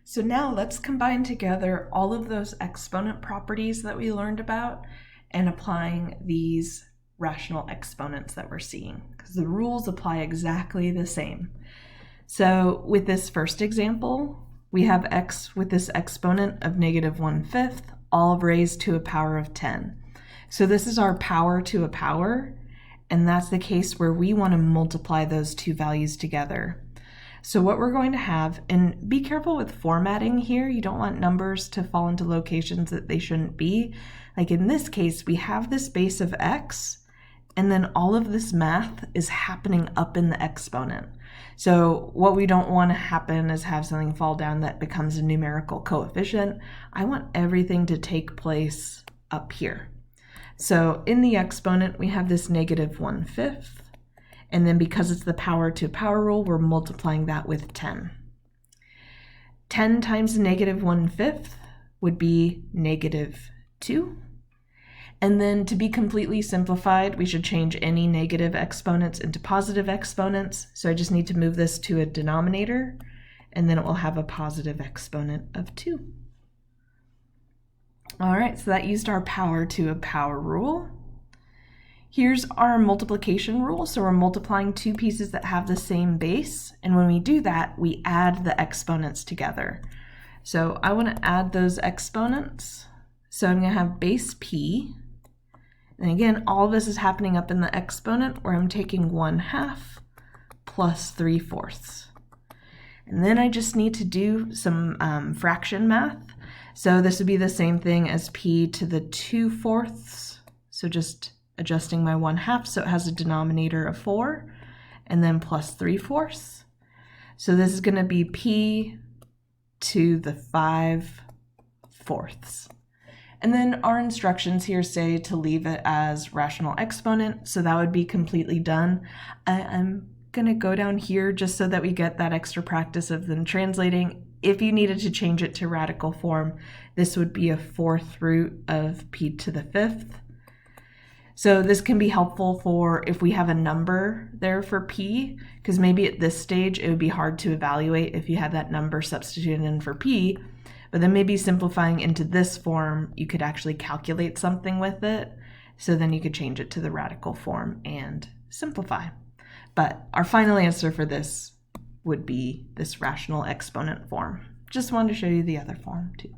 So now let's combine together all of those exponent properties that we learned about and applying these rational exponents that we're seeing, because the rules apply exactly the same. So with this first example, we have x with this exponent of -1/5, all raised to a power of 10. So this is our power to a power, and that's the case where we want to multiply those two values together. So what we're going to have, and be careful with formatting here, you don't want numbers to fall into locations that they shouldn't be. Like in this case, we have this base of x, and then all of this math is happening up in the exponent. So what we don't want to happen is have something fall down that becomes a numerical coefficient. I want everything to take place up here. So in the exponent, we have this -1/5. And then because it's the power to power rule, we're multiplying that with 10. 10 times -1/5 would be -2. And then to be completely simplified, we should change any negative exponents into positive exponents. So I just need to move this to a denominator, and then it will have a positive exponent of 2. All right, so that used our power to a power rule. Here's our multiplication rule. So we're multiplying two pieces that have the same base. And when we do that, we add the exponents together. So I want to add those exponents. So I'm going to have base p. And again, all of this is happening up in the exponent where I'm taking 1/2 plus 3/4. And then I just need to do some fraction math. So this would be the same thing as p to the 2/4. So just adjusting my 1/2 so it has a denominator of 4, and then plus 3/4. So this is going to be p to the 5/4. And then our instructions here say to leave it as rational exponent, so that would be completely done. I'm going to go down here just so that we get that extra practice of them translating. If you needed to change it to radical form, this would be a 4th root of p to the 5th. So this can be helpful for if we have a number there for p, because maybe at this stage it would be hard to evaluate if you had that number substituted in for p, but then maybe simplifying into this form, you could actually calculate something with it, so then you could change it to the radical form and simplify. But our final answer for this would be this rational exponent form. Just wanted to show you the other form too.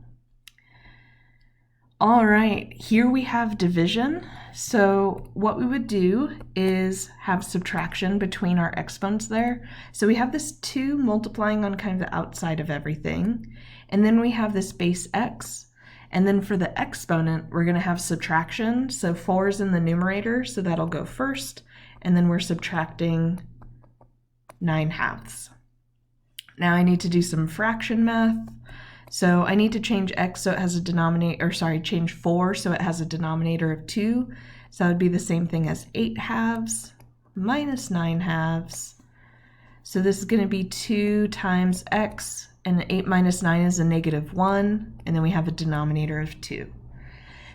All right, here we have division. So what we would do is have subtraction between our exponents there. So we have this 2 multiplying on kind of the outside of everything. And then we have this base x. And then for the exponent, we're going to have subtraction. So 4 is in the numerator, so that'll go first. And then we're subtracting 9/2. Now I need to do some fraction math. So I need to change x so it has a denominator, or sorry, change 4 so it has a denominator of 2. So that would be the same thing as 8/2 minus 9/2. So this is going to be 2 times x, and 8 minus 9 is a -1, and then we have a denominator of 2.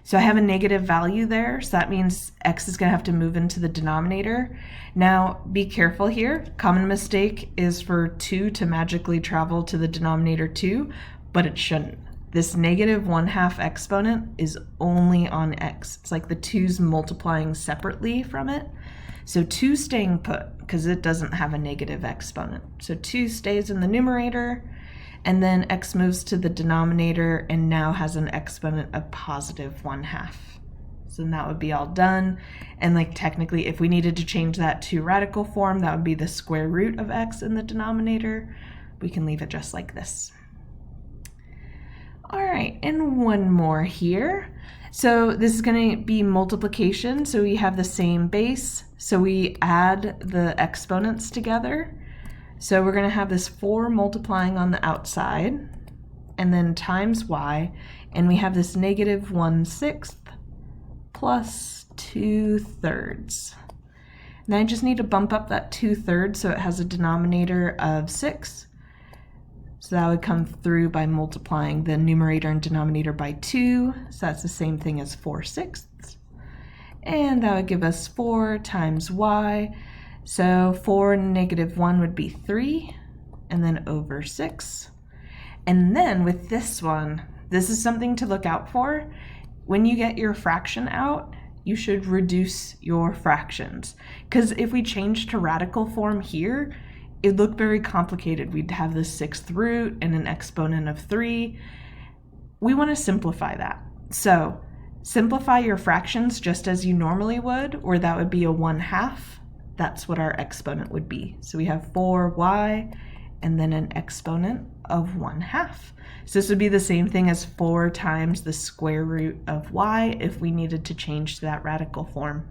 So I have a negative value there, so that means x is going to have to move into the denominator. Now be careful here. Common mistake is for 2 to magically travel to the denominator 2, but it shouldn't. This -1/2 exponent is only on x. It's like the 2's multiplying separately from it. So 2 staying put because it doesn't have a negative exponent. So 2 stays in the numerator, and then x moves to the denominator and now has an exponent of +1/2. So then that would be all done. And like technically, if we needed to change that to radical form, that would be the square root of x in the denominator. We can leave it just like this. All right, and one more here. So this is going to be multiplication. So we have the same base. So we add the exponents together. So we're going to have this 4 multiplying on the outside, and then times y, and we have this -1/6 plus 2/3. Now I just need to bump up that 2/3 so it has a denominator of 6. So that would come through by multiplying the numerator and denominator by 2. So that's the same thing as 4/6. And that would give us 4 times y. So 4 and -1 would be 3, and then over 6. And then with this one, this is something to look out for. When you get your fraction out, you should reduce your fractions. Because if we change to radical form here, it would look very complicated. We'd have the 6th root and an exponent of 3. We want to simplify that. So simplify your fractions just as you normally would, or that would be a 1/2. That's what our exponent would be. So we have 4y and then an exponent of 1/2. So this would be the same thing as 4 times the square root of y if we needed to change to that radical form.